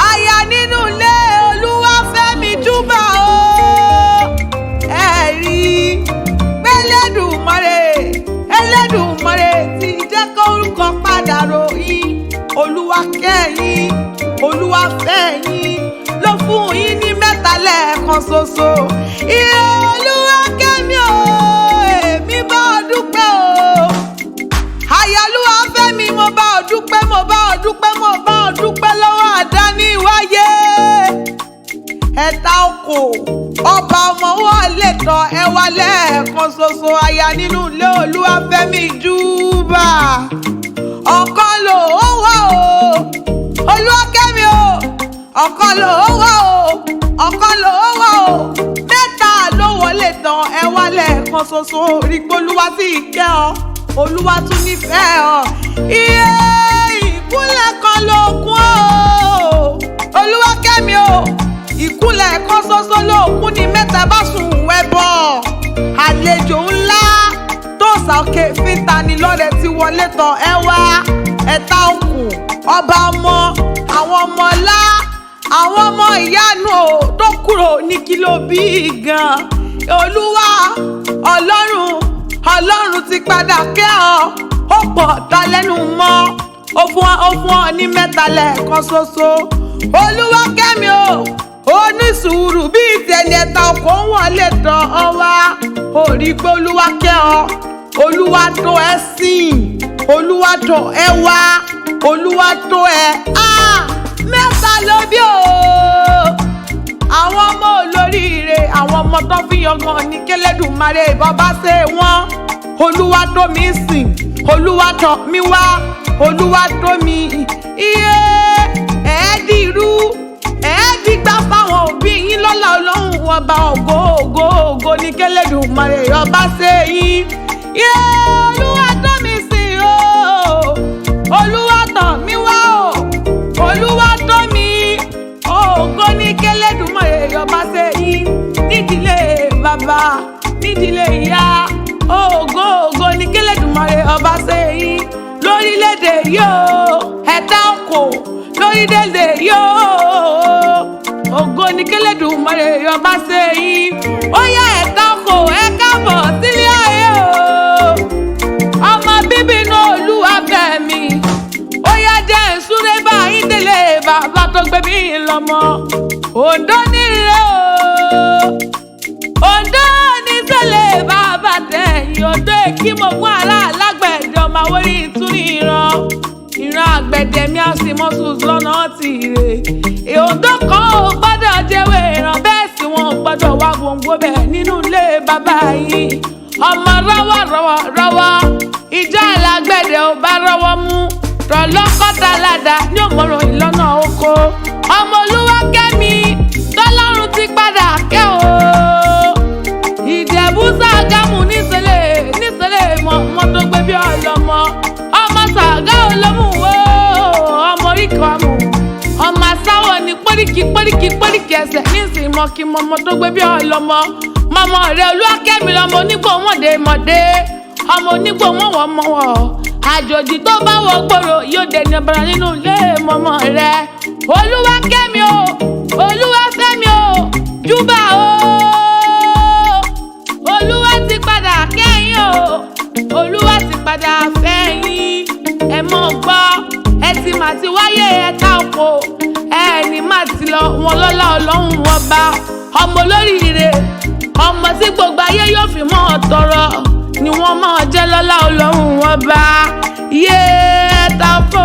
aya nínú ilé Olúwafẹ́mi júbà o. Ẹ̀rí Ẹlẹ́dùmarè ti jẹ́ kó orúkọ padà ròyìn. Olúwa kẹ́yìn, Olúwa fẹ́yìn, ló fún yín ní mẹ́ta lẹ́ẹ̀kan ṣoṣo. Ire Olúwakẹ́mi o, èmi bá ọ dúpẹ́ o. Aya Olúwafẹ́mi, mo bá ọ dúpẹ́, mo bá ọ dúpẹ́, mo bá ọ dúpẹ́ lọ́wọ́ àdáni wáyé. Ẹ̀ta oko ọba ọmọ wọlé tán ẹ wá lẹ́ẹ̀kan ṣoṣo. Aya nínú ilé Olúwafẹ́mi júbà. Ọ̀kan ló wà o, Olúwakẹ́mi o. Ọ̀kan ló wà o, ọ̀kan ló wà o. Mẹ́ta ló wọlé tán ẹ wá lẹ́ẹ̀kan ṣoṣo. Rí pé Olúwa sì kẹ́ ọ, Olúwa tún nífẹ̀ẹ́ ọ. Iye ìkúnlẹ̀ kan ló kún o, Olúwakẹ́mi o. Ìkúnlẹ̀ kan ṣoṣo ló kún ní mẹ́ta bá sùn wẹ́bọ̀. Àlejò ńlá tó sàkè fìtà ní lọ́rẹ̀ tí wọlé tán ẹ wá. Ẹ̀ta òkun ọba ọmọ, àwọn ọmọ ọlá, àwọn ọmọ ìyanu o tó kúrò ní kìlọ̀ bí gan. Olúwa Ọlọ́run ti padà kẹ́ ọ. Ó pọ̀ ta lẹ́nu mọ́, ó fún ọ ní mẹ́ta lẹ́ẹ̀kan ṣoṣo. Olúwakẹ́mi o, ó ní sùúrù bíi tẹ̀lé ẹ̀ta ọkọ̀ ń wọlé tán ọ wá. Ó rí pé Olúwa kẹ́ ọ, Olúwa tó ẹ sìn, Olúwa tó ẹ wá, Olúwa tó ẹ mẹ́ta ló bí o. Àwọn ọmọ olóríire, àwọn ọmọ tó fi yangàn ní k'Ẹlẹ́dùmarè bàbá ṣe wọ́n. Olúwa tó mi sìn, Olúwa tó mi wá, Olúwa tó mi iye ẹ̀ẹ́dìrú ẹ̀ẹ́dìgbà fáwọn òbí yín lọ́lá Ọlọ́run ọba ògo ní k'Ẹlẹ́dùmarè ọba ṣe yín. Iye Olúwa tó mi sìn o, Olúwa tó mi wá o, Olúwa tó mi ògo ní k'Ẹlẹ́dùmarè ọba ṣe yín. Nídìílé bàbá, nídìílé ìyá, ògo ní k'Ẹlẹ́dùmarè ọba ṣe yín. Lórílẹ̀-èdè yóò ẹ̀ta oko, lórílẹ̀-èdè yóò ògo ní k'Ẹlẹ́dùmarè ọba ṣe yín. Ó yá ẹ̀ta oko ẹ káàbọ̀ sílé ayé o. Ọmọ bíbí inú Olúwafẹ́mi, ó yá jẹ́ ìsúré bá yín délé bàbá tó gbé mi lọ́mọ. Oǹdó nílé o, Oǹdó ní sẹ́lẹ̀ bàbá tẹ̀yìn. Oǹdó èkí mo fún alágbẹ̀dẹ ọmọ àwórí ìtúrí ìran àgbẹ̀dẹ mi á sì mọ́ sùn lọ́nà tìrẹ. Oǹdó kan ò gbọ́dọ̀ jẹ́wé ìran, bẹ́ẹ̀ sì wọn ò gbọ́dọ̀ wá gbòǹgbò bẹ̀ nínú ilé bàbá yìí. Ọmọ rọ́wọ́ ìjà alágbẹ̀dẹ ò bá rọ́wọ́ mú. Tọ̀lọ́kọ́ta ládà ní òmòrò ìlọ́nà oko. Ọmọ Olúwakẹ́mi tọ́lọ́run ti padà kẹ́ o. Ìjẹ̀bú Ṣàgámù níṣẹ́lẹ̀ mọ́ tó gbé bí ọlọ́mọ. Ọmọ Ṣàgá olómù wo, ọmọ oríkọ̀ àmù. Ọmọ asáwọ̀ ní pọ́ríkì ẹsẹ̀ nísìnyí mọ́ kí mọ́mọ́ tó gbé bí ọlọ́mọ. Mọ́mọ́ rẹ̀ Olúwakẹ́mi lọ́mọ onígbò mọ̀dé. Ọmọ onígbò mọ̀wọ̀. Àjòjì tó bá wọ gbòòrò yóò dẹni ọbara nínú ilé mọ́mọ́ rẹ̀. Olúwakẹ́mi o, Olúwafẹ́mi o, júbà o. Olúwa ti padà kẹ́yìn o, Olúwa ti padà fẹ́yìn. Ẹ mọ̀ gbọ́, ẹ ti mà ti wáyé ẹ̀ka oko, ẹni má ti lọ wọn lọ́lá Ọlọ́run ọba. Ọmọ olóríire, ọmọ tí gbogbo ayé yóò fi mọ́ ọ tọrọ ni wọ́n máa jẹ́ lọ́lá Ọlọ́run ọba. Yé ẹ̀ta oko.